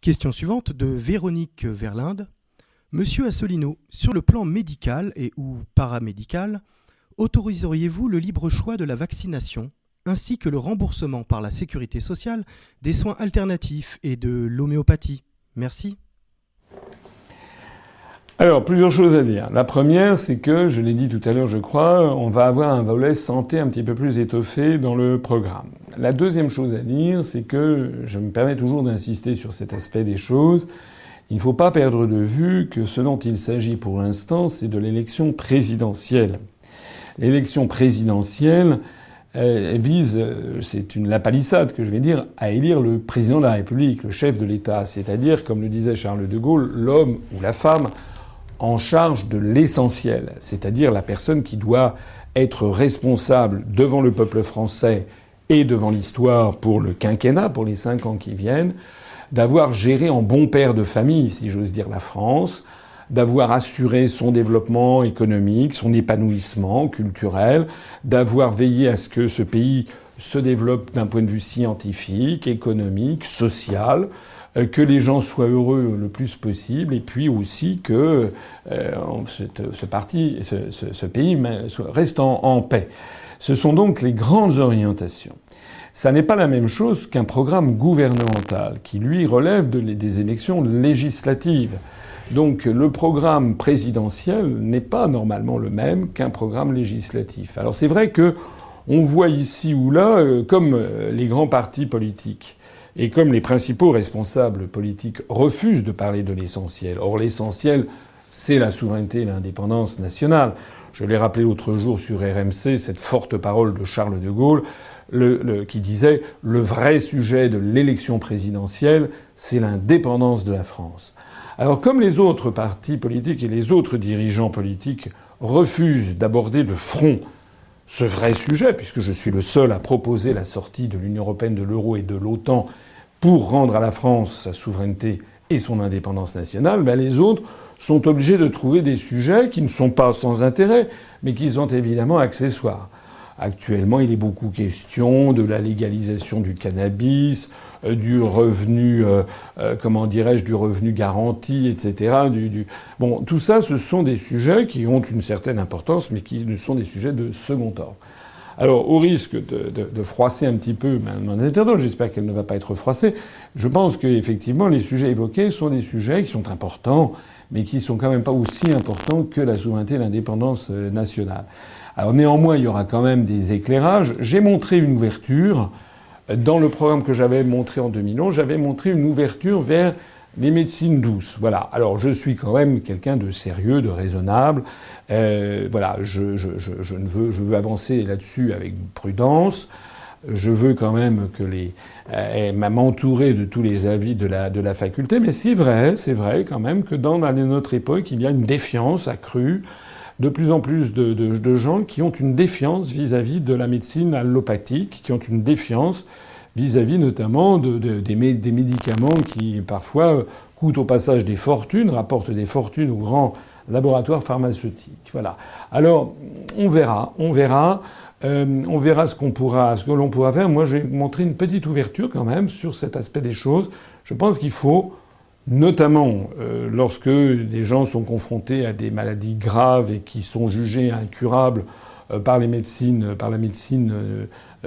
Question suivante de Véronique Verlinde. Monsieur Asselineau, sur le plan médical et ou paramédical, autoriseriez-vous le libre choix de la vaccination ainsi que le remboursement par la sécurité sociale des soins alternatifs et de l'homéopathie? Merci. Alors, plusieurs choses à dire. La première, c'est que, je l'ai dit tout à l'heure, je crois, on va avoir un volet santé un petit peu plus étoffé dans le programme. La deuxième chose à dire, c'est que je me permets toujours d'insister sur cet aspect des choses. Il ne faut pas perdre de vue que ce dont il s'agit pour l'instant, c'est de l'élection présidentielle. L'élection présidentielle vise, c'est la palissade que je vais dire, à élire le président de la République, le chef de l'État, c'est-à-dire, comme le disait Charles de Gaulle, l'homme ou la femme en charge de l'essentiel, c'est-à-dire la personne qui doit être responsable devant le peuple français et devant l'histoire pour le quinquennat, pour les 5 ans qui viennent, d'avoir géré en bon père de famille, si j'ose dire, la France, d'avoir assuré son développement économique, son épanouissement culturel, d'avoir veillé à ce que ce pays se développe d'un point de vue scientifique, économique, social, que les gens soient heureux le plus possible, et puis aussi que ce pays reste en paix. Ce sont donc les grandes orientations. Ça n'est pas la même chose qu'un programme gouvernemental qui, lui, relève des élections législatives. Donc le programme présidentiel n'est pas normalement le même qu'un programme législatif. Alors c'est vrai que on voit ici ou là, comme les grands partis politiques et comme les principaux responsables politiques refusent de parler de l'essentiel. Or l'essentiel, c'est la souveraineté et l'indépendance nationale. Je l'ai rappelé l'autre jour sur RMC, cette forte parole de Charles de Gaulle, qui disait « Le vrai sujet de l'élection présidentielle, c'est l'indépendance de la France ». Alors comme les autres partis politiques et les autres dirigeants politiques refusent d'aborder de front ce vrai sujet, puisque je suis le seul à proposer la sortie de l'Union européenne, de l'euro et de l'OTAN pour rendre à la France sa souveraineté et son indépendance nationale, ben les autres sont obligés de trouver des sujets qui ne sont pas sans intérêt, mais qui sont évidemment accessoires. Actuellement, il est beaucoup question de la légalisation du cannabis, du revenu, du revenu garanti, etc. Bon, tout ça, ce sont des sujets qui ont une certaine importance, mais qui ne sont des sujets de second ordre. Alors, au risque de froisser un petit peu mon internaute, j'espère qu'elle ne va pas être froissée, je pense qu'effectivement, les sujets évoqués sont des sujets qui sont importants, mais qui sont quand même pas aussi importants que la souveraineté et l'indépendance nationale. Alors néanmoins, il y aura quand même des éclairages. J'ai montré une ouverture. Dans le programme que j'avais montré en 2011, j'avais montré une ouverture vers les médecines douces. Voilà. Alors je suis quand même quelqu'un de sérieux, de raisonnable. Voilà. Je veux avancer là-dessus avec prudence. Je veux quand même m'entourer de tous les avis de la faculté. Mais c'est vrai quand même que dans notre époque, il y a une défiance accrue. De plus en plus de gens qui ont une défiance vis-à-vis de la médecine allopathique, qui ont une défiance vis-à-vis notamment des médicaments qui parfois coûtent au passage des fortunes, rapportent des fortunes aux grands laboratoires pharmaceutiques. Voilà. Alors on verra ce que l'on pourra faire. Moi, j'ai montré une petite ouverture quand même sur cet aspect des choses. Je pense qu'il faut, notamment lorsque des gens sont confrontés à des maladies graves et qui sont jugées incurables par la médecine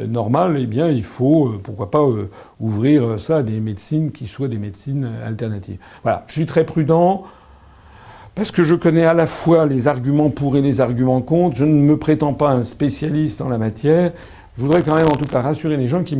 normale, eh bien il faut pourquoi pas ouvrir ça à des médecines qui soient des médecines alternatives. Voilà, je suis très prudent parce que je connais à la fois les arguments pour et les arguments contre. Je ne me prétends pas un spécialiste en la matière. Je voudrais quand même en tout cas rassurer les gens qui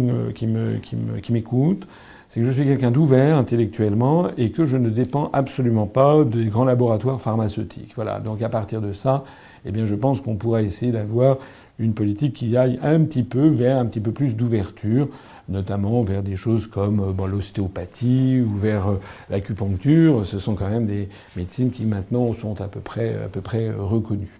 m'écoutent. C'est que je suis quelqu'un d'ouvert intellectuellement et que je ne dépends absolument pas des grands laboratoires pharmaceutiques. Voilà. Donc à partir de ça, eh bien je pense qu'on pourra essayer d'avoir une politique qui aille un petit peu vers un petit peu plus d'ouverture, notamment vers des choses comme l'ostéopathie ou vers l'acupuncture. Ce sont quand même des médecines qui maintenant sont à peu près reconnues.